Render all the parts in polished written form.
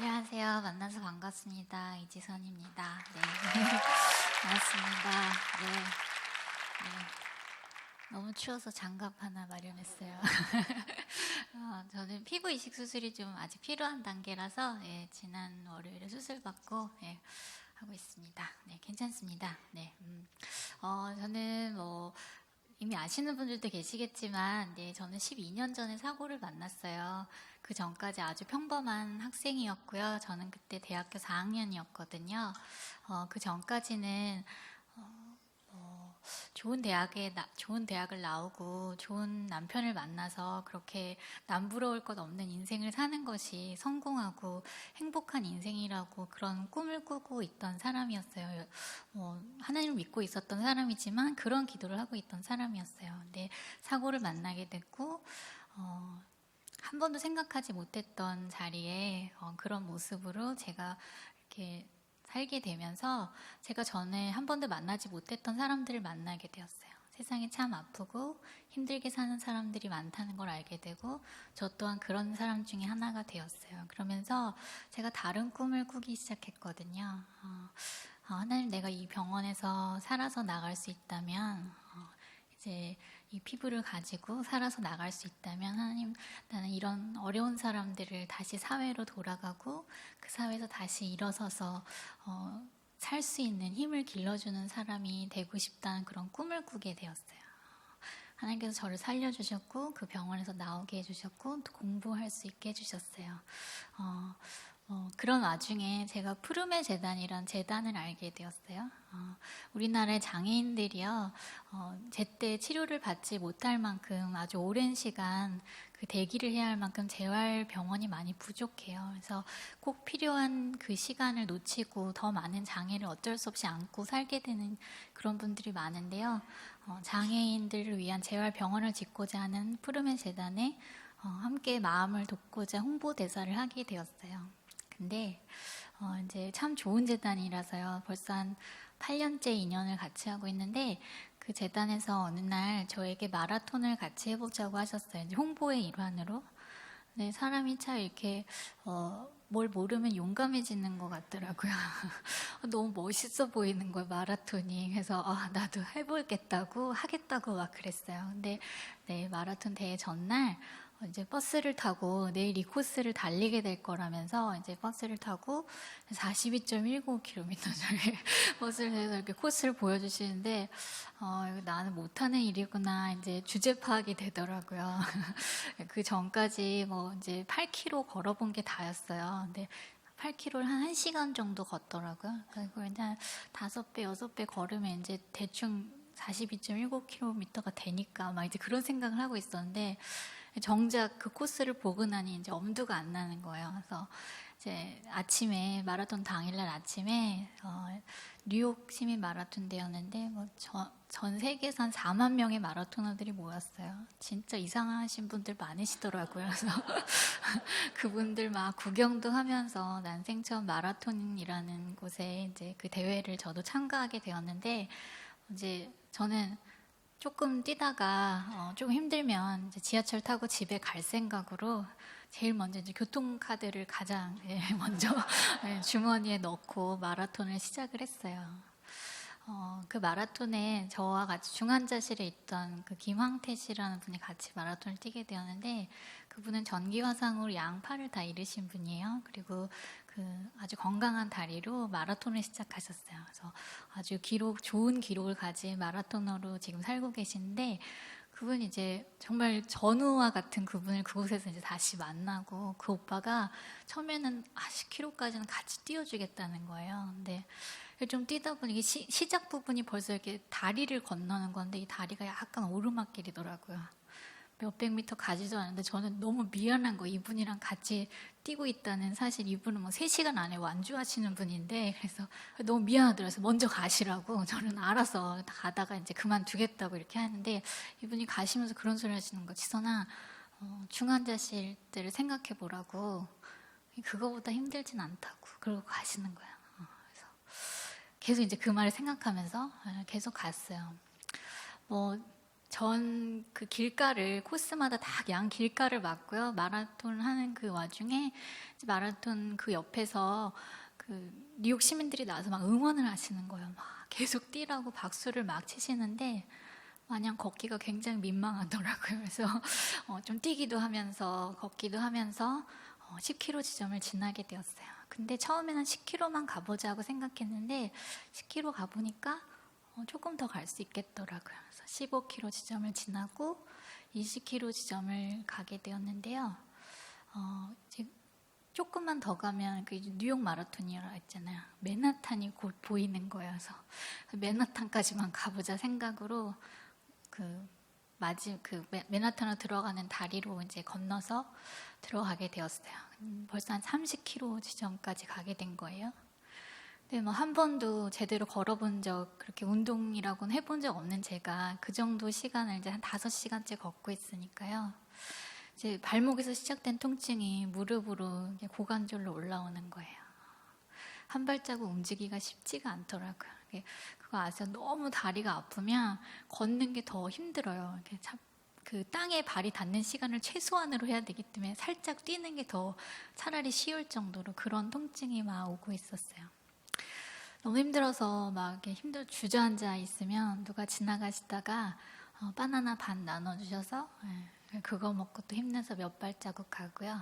안녕하세요. 만나서 반갑습니다. 이지선입니다. 네. 반갑습니다. 네. 네. 너무 추워서 장갑 하나 마련했어요. 저는 피부 이식 수술이 좀 아직 필요한 단계라서 지난 월요일에 수술 받고 하고 있습니다. 네, 괜찮습니다. 네. 저는 이미 아시는 분들도 계시겠지만, 저는 12년 전에 사고를 만났어요. 그 전까지 아주 평범한 학생이었고요. 저는 그때 대학교 4학년이었거든요. 그 전까지는 좋은 대학을 나오고 좋은 남편을 만나서 그렇게 남부러울 것 없는 인생을 사는 것이 성공하고 행복한 인생이라고 그런 꿈을 꾸고 있던 사람이었어요. 하나님을 믿고 있었던 사람이지만 그런 기도를 하고 있던 사람이었어요. 근데 사고를 만나게 됐고 한 번도 생각하지 못했던 자리에 그런 모습으로 제가 이렇게 살게 되면서 제가 전에 한 번도 만나지 못했던 사람들을 만나게 되었어요. 세상이 참 아프고 힘들게 사는 사람들이 많다는 걸 알게 되고 저 또한 그런 사람 중에 하나가 되었어요. 그러면서 제가 다른 꿈을 꾸기 시작했거든요. 하나님, 내가 이 병원에서 살아서 나갈 수 있다면 이제 이 피부를 가지고 살아서 나갈 수 있다면 하나님, 나는 이런 어려운 사람들을 다시 사회로 돌아가고 그 사회에서 다시 일어서서 살 수 있는 힘을 길러주는 사람이 되고 싶다는 그런 꿈을 꾸게 되었어요. 하나님께서 저를 살려주셨고 그 병원에서 나오게 해주셨고 또 공부할 수 있게 해주셨어요. 그런 와중에 제가 푸르메 재단이란 재단을 알게 되었어요. 우리나라의 장애인들이요, 제때 치료를 받지 못할 만큼 아주 오랜 시간 그 대기를 해야 할 만큼 재활병원이 많이 부족해요. 그래서 꼭 필요한 그 시간을 놓치고 더 많은 장애를 어쩔 수 없이 안고 살게 되는 그런 분들이 많은데요. 장애인들을 위한 재활병원을 짓고자 하는 푸르메 재단에 함께 마음을 돕고자 홍보대사를 하게 되었어요. 근데 이제 참 좋은 재단이라서요. 벌써 한 8년째 인연을 같이 하고 있는데 그 재단에서 어느 날 저에게 마라톤을 같이 해보자고 하셨어요. 이제 홍보의 일환으로. 네, 사람이 참 이렇게 뭘 모르면 용감해지는 것 같더라고요. 너무 멋있어 보이는 거예요, 마라톤이. 그래서 나도 해보겠다고 하겠다고 막 그랬어요. 근데 네, 마라톤 대회 전날 이제 버스를 타고 내일 이 코스를 달리게 될 거라면서 이제 버스를 타고 42.19km를 버스를 해서 이렇게 코스를 보여주시는데 나는 못하는 일이구나 이제 주제 파악이 되더라고요. 그 전까지 이제 8km 걸어본 게 다였어요. 근데 8km를 한 1시간 정도 걷더라고요. 그리고 이제 한 5배, 6배 걸으면 이제 대충 42.19km가 되니까 막 이제 그런 생각을 하고 있었는데 정작 그 코스를 보고 나니 이제 엄두가 안 나는 거예요. 그래서 이제 아침에 마라톤 당일날 아침에 뉴욕 시민 마라톤 대회였는데 전 세계에서 한 4만 명의 마라토너들이 모였어요. 진짜 이상하신 분들 많으시더라고요. 그래서 그분들 막 구경도 하면서 난생 처음 마라톤이라는 곳에 이제 그 대회를 저도 참가하게 되었는데 이제 저는 조금 뛰다가 조금 힘들면 이제 지하철 타고 집에 갈 생각으로 제일 먼저 이제 교통카드를 가장 먼저 주머니에 넣고 마라톤을 시작을 했어요. 그 마라톤에 저와 같이 중환자실에 있던 그 김황태 씨라는 분이 같이 마라톤을 뛰게 되었는데 그분은 전기화상으로 양팔을 다 잃으신 분이에요. 그리고 그 아주 건강한 다리로 마라톤을 시작하셨어요. 그래서 아주 좋은 기록을 가진 마라토너로 지금 살고 계신데 그분이 이제 정말 전우와 같은 그분을 그곳에서 이제 다시 만나고 그 오빠가 처음에는 10km까지는 같이 뛰어주겠다는 거예요. 근데 좀 뛰다 보니 시작 부분이 벌써 이렇게 다리를 건너는 건데 이 다리가 약간 오르막길이더라고요. 몇백 미터 가지도 않은데 저는 너무 미안한 거 이분이랑 같이 뛰고 있다는 사실. 이분은 3시간 안에 완주하시는 분인데 그래서 너무 미안하더라고요. 먼저 가시라고. 저는 알아서 가다가 이제 그만두겠다고 이렇게 하는데 이분이 가시면서 그런 소리 하시는 거. 지선아, 중환자실들을 생각해 보라고. 그거보다 힘들진 않다고. 그러고 가시는 거야. 그래서 계속 이제 그 말을 생각하면서 계속 갔어요. 전 그 길가를 코스마다 다 양 길가를 막고요. 마라톤 하는 그 와중에 이제 마라톤 그 옆에서 그 뉴욕 시민들이 나와서 막 응원을 하시는 거예요. 막 계속 뛰라고 박수를 막 치시는데 마냥 걷기가 굉장히 민망하더라고요. 그래서 좀 뛰기도 하면서 걷기도 하면서 10km 지점을 지나게 되었어요. 근데 처음에는 10km만 가보자고 생각했는데 10km 가보니까 조금 더 갈 수 있겠더라고요. 그래서 15km 지점을 지나고 20km 지점을 가게 되었는데요. 이제 조금만 더 가면 그 뉴욕 마라톤이라 했잖아요. 맨하탄이 곧 보이는 거예요. 그래서 맨하탄까지만 가보자 생각으로 맨하탄으로 들어가는 다리로 이제 건너서 들어가게 되었어요. 벌써 한 30km 지점까지 가게 된 거예요. 근데 뭐 한 번도 제대로 걸어본 적, 그렇게 운동이라고는 해본 적 없는 제가 그 정도 시간을 이제 한 5시간째 걷고 있으니까요. 이제 발목에서 시작된 통증이 무릎으로 고관절로 올라오는 거예요. 한 발자국 움직이기가 쉽지가 않더라고요. 그거 아세요? 너무 다리가 아프면 걷는 게 더 힘들어요. 그 땅에 발이 닿는 시간을 최소한으로 해야 되기 때문에 살짝 뛰는 게 더 차라리 쉬울 정도로 그런 통증이 막 오고 있었어요. 너무 힘들어서 막 이렇게 주저앉아 있으면 누가 지나가시다가 바나나 반 나눠주셔서 그거 먹고 또 힘내서 몇 발자국 가고요.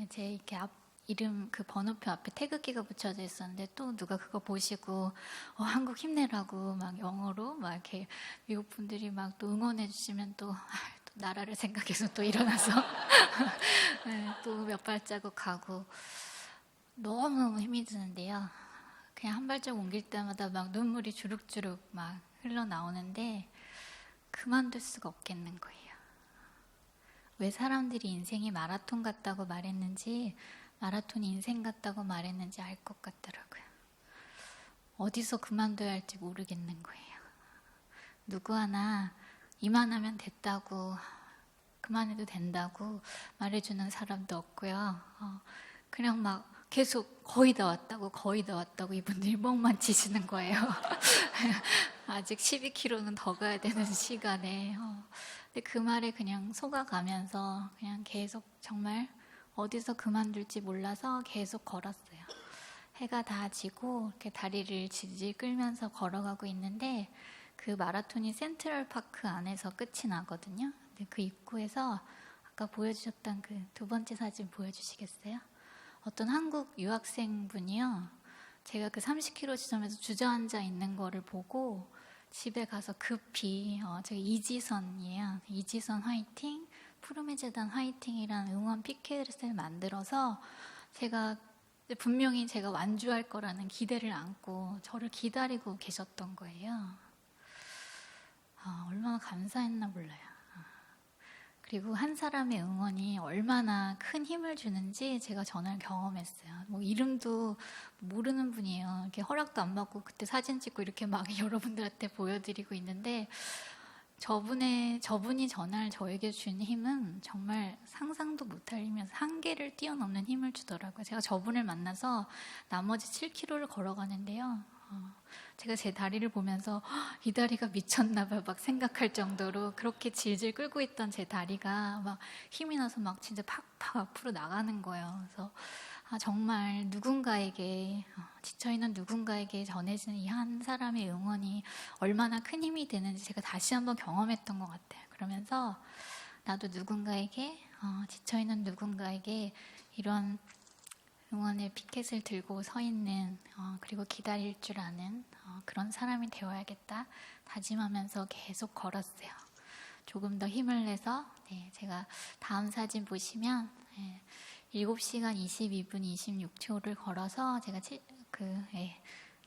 제 이렇게 이름 그 번호표 앞에 태극기가 붙여져 있었는데 또 누가 그거 보시고 한국 힘내라고 막 영어로 막 이렇게 미국 분들이 막 또 응원해 주시면 또 나라를 생각해서 또 일어나서 또 몇 발자국 가고 너무너무 힘이 드는데요. 그냥 한 발자국 옮길 때마다 막 눈물이 주룩주룩 막 흘러나오는데 그만둘 수가 없겠는 거예요. 왜 사람들이 인생이 마라톤 같다고 말했는지, 마라톤이 인생 같다고 말했는지 알 것 같더라고요. 어디서 그만둬야 할지 모르겠는 거예요. 누구 하나 이만하면 됐다고, 그만해도 된다고 말해주는 사람도 없고요. 그냥 막 계속 거의 다 왔다고 이분들이 뻥만 치시는 거예요. 아직 12km는 더 가야 되는 시간에. 근데 그 말에 그냥 속아가면서 그냥 계속 정말 어디서 그만둘지 몰라서 계속 걸었어요. 해가 다 지고 이렇게 다리를 질질 끌면서 걸어가고 있는데 그 마라톤이 센트럴파크 안에서 끝이 나거든요. 근데 그 입구에서 아까 보여주셨던 그 2번째 사진 보여주시겠어요? 어떤 한국 유학생분이요. 제가 그 30km 지점에서 주저앉아 있는 거를 보고 집에 가서 급히 제가 이지선이에요. 이지선 화이팅, 푸르메 재단 화이팅이라는 응원 피켓을 만들어서 제가 분명히 제가 완주할 거라는 기대를 안고 저를 기다리고 계셨던 거예요. 얼마나 감사했나 몰라요. 그리고 한 사람의 응원이 얼마나 큰 힘을 주는지 제가 전날 경험했어요. 뭐 이름도 모르는 분이에요. 이렇게 허락도 안 받고 그때 사진 찍고 이렇게 막 여러분들한테 보여드리고 있는데 저분이 전날 저에게 준 힘은 정말 상상도 못할 힘이어서 한계를 뛰어넘는 힘을 주더라고요. 제가 저분을 만나서 나머지 7km를 걸어가는데요. 제가 제 다리를 보면서 이 다리가 미쳤나 봐 막 생각할 정도로 그렇게 질질 끌고 있던 제 다리가 막 힘이 나서 막 진짜 팍팍 앞으로 나가는 거예요. 그래서 정말 누군가에게 지쳐있는 누군가에게 전해지는 이 한 사람의 응원이 얼마나 큰 힘이 되는지 제가 다시 한번 경험했던 것 같아요. 그러면서 나도 누군가에게 지쳐있는 누군가에게 이런 응원의 피켓을 들고 서 있는 그리고 기다릴 줄 아는 그런 사람이 되어야겠다 다짐하면서 계속 걸었어요. 조금 더 힘을 내서 제가 다음 사진 보시면 7시간 22분 26초를 걸어서 제가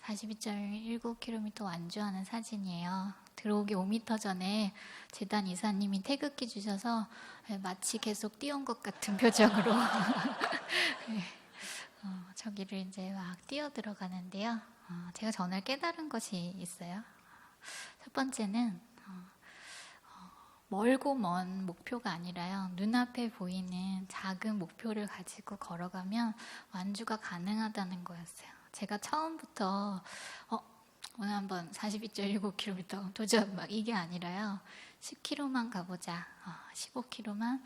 42.19km 완주하는 사진이에요. 들어오기 5m 전에 재단 이사님이 태극기 주셔서 마치 계속 뛰어온 것 같은 표정으로 저기를 이제 막 뛰어 들어가는데요. 제가 전날 깨달은 것이 있어요. 첫 번째는 멀고 먼 목표가 아니라요. 눈앞에 보이는 작은 목표를 가지고 걸어가면 완주가 가능하다는 거였어요. 제가 처음부터 오늘 한번 42.19km 도전 막 이게 아니라요. 10km만 가보자. 15km만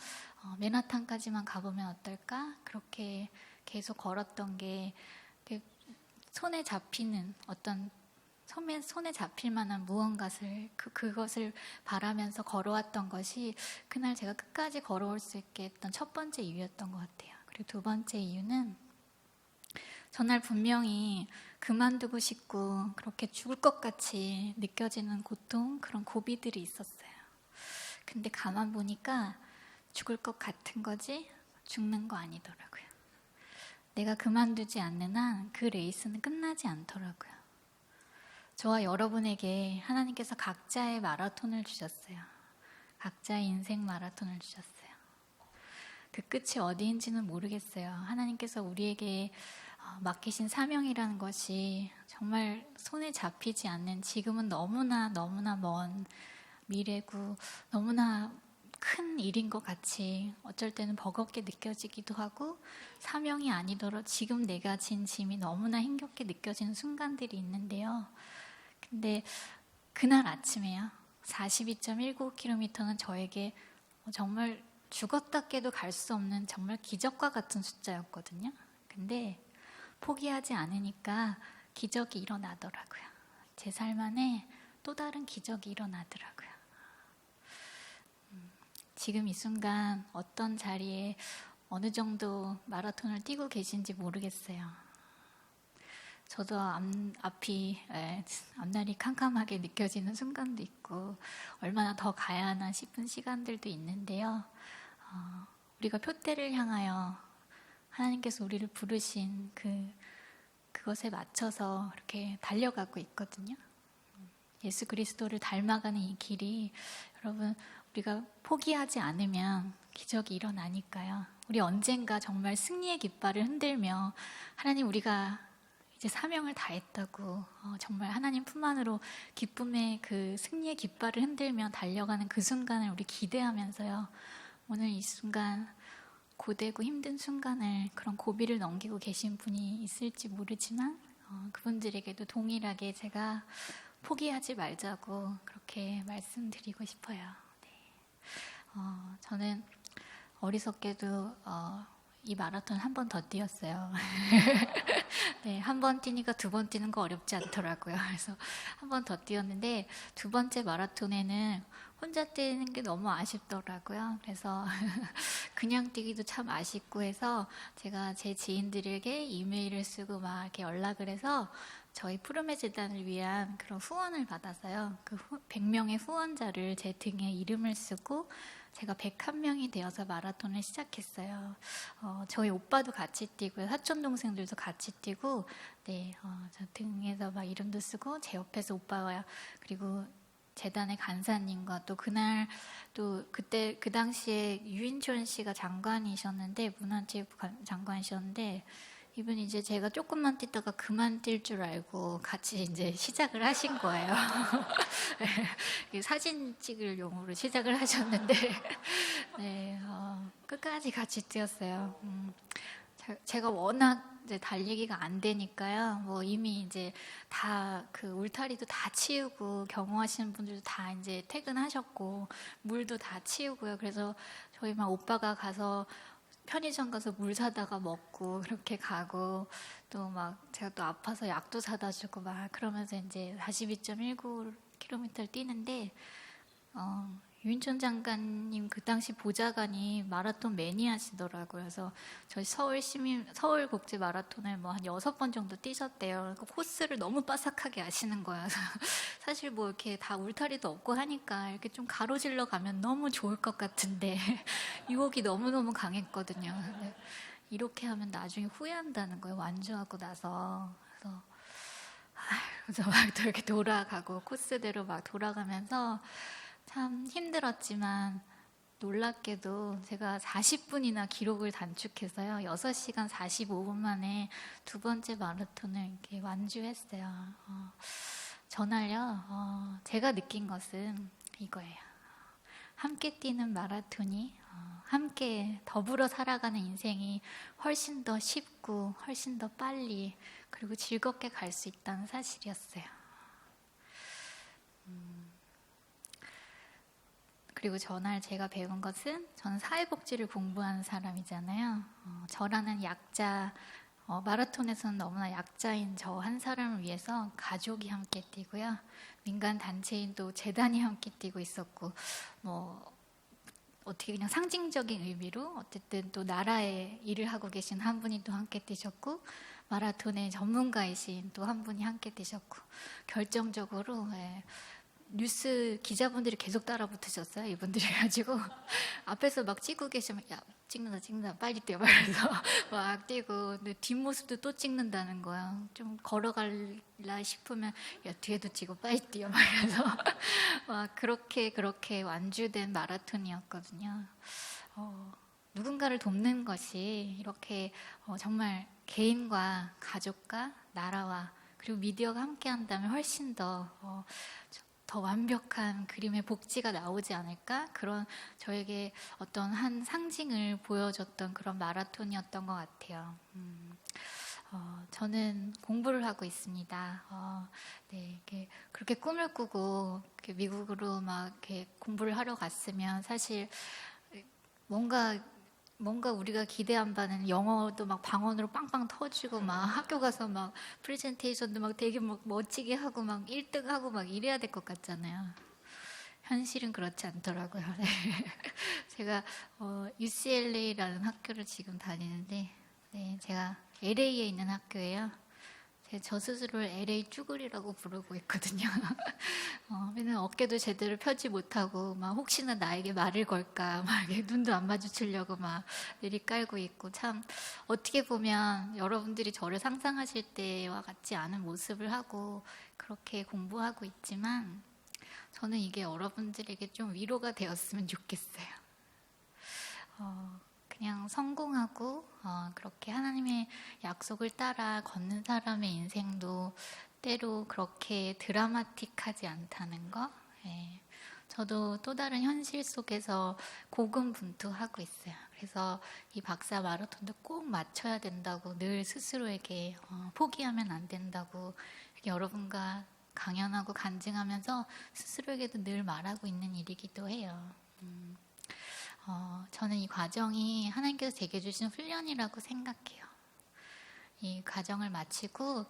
맨하탄까지만 가보면 어떨까? 그렇게 계속 걸었던 게 손에 잡히는 어떤 손에 잡힐 만한 무언가를 그것을 바라면서 걸어왔던 것이 그날 제가 끝까지 걸어올 수 있게 했던 첫 번째 이유였던 것 같아요. 그리고 두 번째 이유는 전날 분명히 그만두고 싶고 그렇게 죽을 것 같이 느껴지는 고통, 그런 고비들이 있었어요. 근데 가만 보니까 죽을 것 같은 거지 죽는 거 아니더라고요. 내가 그만두지 않는 한 그 레이스는 끝나지 않더라고요. 저와 여러분에게 하나님께서 각자의 마라톤을 주셨어요. 각자의 인생 마라톤을 주셨어요. 그 끝이 어디인지는 모르겠어요. 하나님께서 우리에게 맡기신 사명이라는 것이 정말 손에 잡히지 않는, 지금은 너무나 먼 미래고 너무나 큰 일인 것 같이 어쩔 때는 버겁게 느껴지기도 하고, 사명이 아니더라도 지금 내가 진 짐이 너무나 힘겹게 느껴지는 순간들이 있는데요. 근데 그날 아침에요, 42.19km는 저에게 정말 죽었다 깨도 갈 수 없는 정말 기적과 같은 숫자였거든요. 근데 포기하지 않으니까 기적이 일어나더라고요. 제 삶 안에 또 다른 기적이 일어나더라고요. 지금 이 순간 어떤 자리에 어느 정도 마라톤을 뛰고 계신지 모르겠어요. 저도 앞날이 캄캄하게 느껴지는 순간도 있고 얼마나 더 가야 하나 싶은 시간들도 있는데요. 우리가 표대를 향하여 하나님께서 우리를 부르신 그것에 맞춰서 이렇게 달려가고 있거든요. 예수 그리스도를 닮아가는 이 길이, 여러분, 우리가 포기하지 않으면 기적이 일어나니까요. 우리 언젠가 정말 승리의 깃발을 흔들며 하나님, 우리가 이제 사명을 다했다고 정말 하나님 품안으로 기쁨의 그 승리의 깃발을 흔들며 달려가는 그 순간을 우리 기대하면서요. 오늘 이 순간 고되고 힘든 순간을, 그런 고비를 넘기고 계신 분이 있을지 모르지만 그분들에게도 동일하게 제가 포기하지 말자고 그렇게 말씀드리고 싶어요. 네. 저는 어리석게도 이 마라톤 한 번 더 뛰었어요. 네, 한 번 뛰니까 두 번 뛰는 거 어렵지 않더라고요. 그래서 한 번 더 뛰었는데 두 번째 마라톤에는 혼자 뛰는 게 너무 아쉽더라고요. 그래서 그냥 뛰기도 참 아쉽고 해서 제가 제 지인들에게 이메일을 쓰고 막 이렇게 연락을 해서 저희 푸르메 재단을 위한 그런 후원을 받아서요. 그 100명의 후원자를 제 등에 이름을 쓰고 제가 101명이 되어서 마라톤을 시작했어요. 저희 오빠도 같이 뛰고요. 사촌 동생들도 같이 뛰고, 네, 저 등에서 막 이름도 쓰고 제 옆에서 오빠와 그리고 재단의 간사님과 또 그날 또 그때 그 당시에 유인촌 씨가 장관이셨는데, 문화체육부 장관이셨는데, 이분이 이제 제가 조금만 뛰다가 그만 뛸 줄 알고 같이 이제 시작을 하신 거예요. 사진 찍을 용으로 시작을 하셨는데, 네, 끝까지 같이 뛰었어요. 제가 워낙 이제 달리기가 안 되니까요. 뭐 이미 이제 다 그 울타리도 다 치우고 경호하시는 분들도 다 이제 퇴근하셨고 물도 다 치우고요. 그래서 저희 막 오빠가 가서 편의점 가서 물 사다가 먹고 그렇게 가고, 또 막 제가 또 아파서 약도 사다 주고 막 그러면서 이제 42.19km를 뛰는데, 유인촌 장관님 그 당시 보좌관이 마라톤 매니아시더라고요. 그래서 저희 서울 국제 마라톤을 뭐 한 6번 정도 뛰셨대요. 그 코스를 너무 빠삭하게 아시는 거예요. 사실 뭐 이렇게 다 울타리도 없고 하니까 이렇게 좀 가로질러 가면 너무 좋을 것 같은데 유혹이 너무너무 강했거든요. 근데 이렇게 하면 나중에 후회한다는 거예요. 완주하고 나서. 그래서 막 또 이렇게 돌아가고 코스대로 막 돌아가면서 참 힘들었지만 놀랍게도 제가 40분이나 기록을 단축해서요. 6시간 45분 만에 두 번째 마라톤을 이렇게 완주했어요. 전날요. 제가 느낀 것은 이거예요. 함께 뛰는 마라톤이, 함께 더불어 살아가는 인생이 훨씬 더 쉽고 훨씬 더 빨리 그리고 즐겁게 갈 수 있다는 사실이었어요. 그리고 전날 제가 배운 것은 저는 사회복지를 공부하는 사람이잖아요. 저라는 약자, 마라톤에서는 너무나 약자인 저 한 사람을 위해서 가족이 함께 뛰고요. 민간 단체인 또 재단이 함께 뛰고 있었고, 뭐 어떻게 그냥 상징적인 의미로 어쨌든 또 나라에 일을 하고 계신 한 분이 또 함께 뛰셨고, 마라톤의 전문가이신 또 한 분이 함께 뛰셨고, 결정적으로 뉴스 기자분들이 계속 따라붙으셨어요. 이분들이 가지고 앞에서 막 찍고 계시면 야 찍는다 빨리 뛰어 말해서 막 뛰고, 근데 뒷모습도 또 찍는다는 거야. 좀 걸어갈라 싶으면 야 뒤에도 찍고 빨리 뛰어 말해서 막 그렇게 완주된 마라톤이었거든요. 누군가를 돕는 것이 이렇게 정말 개인과 가족과 나라와 그리고 미디어가 함께 한다면 훨씬 더 완벽한 그림의 복지가 나오지 않을까? 그런 저에게 어떤 한 상징을 보여줬던 그런 마라톤이었던 것 같아요. 저는 공부를 하고 있습니다. 네, 그렇게 꿈을 꾸고 이렇게 미국으로 막 이렇게 공부를 하러 갔으면 사실 뭔가 우리가 기대한 바는 영어도 막 방언으로 빵빵 터지고 막 학교 가서 막 프레젠테이션도 막 되게 막 멋지게 하고 막 1등 하고 막 이래야 될 것 같잖아요. 현실은 그렇지 않더라고요. 네. 제가 UCLA라는 학교를 지금 다니는데, 네, 제가 LA에 있는 학교예요. 저 스스로를 LA 쭈구리라고 부르고 있거든요. 맨날 어깨도 제대로 펴지 못하고 막 혹시나 나에게 말을 걸까 막 눈도 안 마주치려고 막 내리깔고 있고, 참 어떻게 보면 여러분들이 저를 상상하실 때와 같지 않은 모습을 하고 그렇게 공부하고 있지만 저는 이게 여러분들에게 좀 위로가 되었으면 좋겠어요. 그냥 성공하고 그렇게 하나님의 약속을 따라 걷는 사람의 인생도 때로 그렇게 드라마틱하지 않다는 거. 예. 저도 또 다른 현실 속에서 고군분투하고 있어요. 그래서 이 박사 마라톤도 꼭 맞춰야 된다고 늘 스스로에게 포기하면 안 된다고 여러분과 강연하고 간증하면서 스스로에게도 늘 말하고 있는 일이기도 해요. 저는 이 과정이 하나님께서 제게 주신 훈련이라고 생각해요. 이 과정을 마치고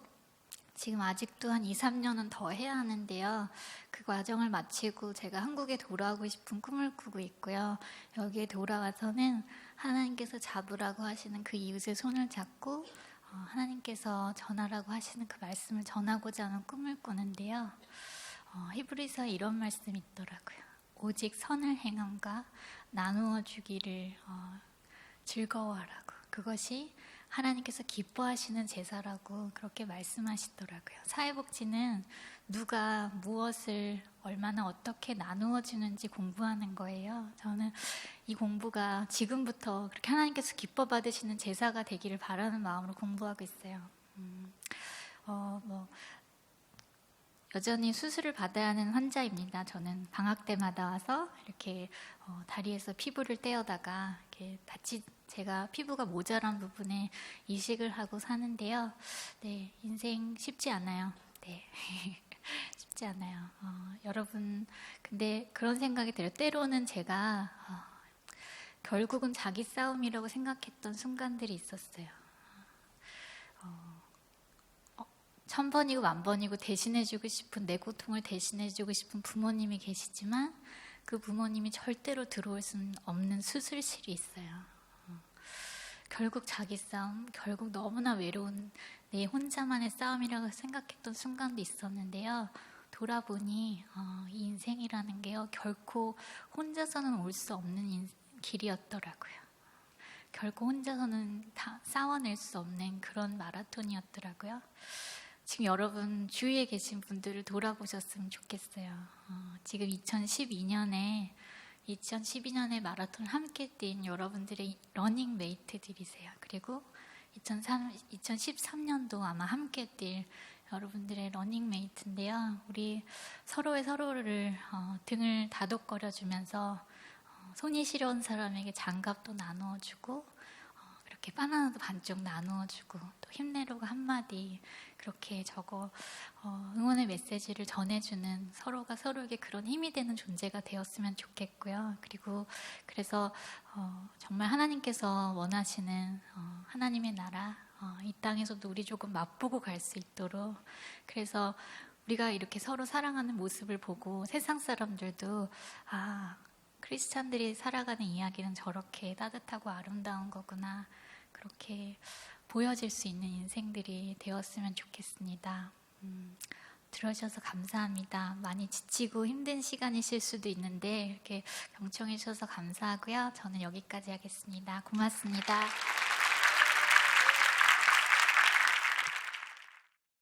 지금 아직도 한 2, 3년은 더 해야 하는데요. 그 과정을 마치고 제가 한국에 돌아오고 싶은 꿈을 꾸고 있고요. 여기에 돌아와서는 하나님께서 잡으라고 하시는 그 이웃의 손을 잡고 하나님께서 전하라고 하시는 그 말씀을 전하고자 하는 꿈을 꾸는데요. 히브리서에 이런 말씀이 있더라고요. 오직 선을 행함과 나누어 주기를 즐거워하라고. 그것이 하나님께서 기뻐하시는 제사라고 그렇게 말씀하시더라고요. 사회복지는 누가 무엇을 얼마나 어떻게 나누어 주는지 공부하는 거예요. 저는 이 공부가 지금부터 그렇게 하나님께서 기뻐 받으시는 제사가 되기를 바라는 마음으로 공부하고 있어요. 여전히 수술을 받아야 하는 환자입니다. 저는 방학 때마다 와서 이렇게 다리에서 피부를 떼어다가 이렇게 제가 피부가 모자란 부분에 이식을 하고 사는데요. 네, 인생 쉽지 않아요. 네, 쉽지 않아요. 여러분, 근데 그런 생각이 들어요. 때로는 제가 결국은 자기 싸움이라고 생각했던 순간들이 있었어요. 1000번이고 1000번이고 대신해주고 싶은, 내 고통을 대신해주고 싶은 부모님이 계시지만 그 부모님이 절대로 들어올 수는 없는 수술실이 있어요. 결국 자기 싸움, 결국 너무나 외로운 내 혼자만의 싸움이라고 생각했던 순간도 있었는데요. 돌아보니 이 인생이라는 게요, 결코 혼자서는 올 수 없는 길이었더라고요. 결코 혼자서는 다 싸워낼 수 없는 그런 마라톤이었더라고요. 지금 여러분 주위에 계신 분들을 돌아보셨으면 좋겠어요. 지금 2012년에 마라톤을 함께 뛴 여러분들의 러닝 메이트들이세요. 그리고 2013년도 아마 함께 뛸 여러분들의 러닝 메이트인데요. 우리 서로를 등을 다독거려 주면서 손이 시려운 사람에게 장갑도 나누어 주고 이렇게 바나나도 반쪽 나누어주고 또 힘내라고 한마디 그렇게 응원의 메시지를 전해주는 서로가 서로에게 그런 힘이 되는 존재가 되었으면 좋겠고요. 그리고 그래서 정말 하나님께서 원하시는 하나님의 나라 이 땅에서도 우리 조금 맛보고 갈 수 있도록 그래서 우리가 이렇게 서로 사랑하는 모습을 보고 세상 사람들도 크리스찬들이 살아가는 이야기는 저렇게 따뜻하고 아름다운 거구나 그렇게 보여질 수 있는 인생들이 되었으면 좋겠습니다. 들어주셔서 감사합니다. 많이 지치고 힘든 시간이실 수도 있는데 이렇게 경청해 주셔서 감사하고요. 저는 여기까지 하겠습니다. 고맙습니다.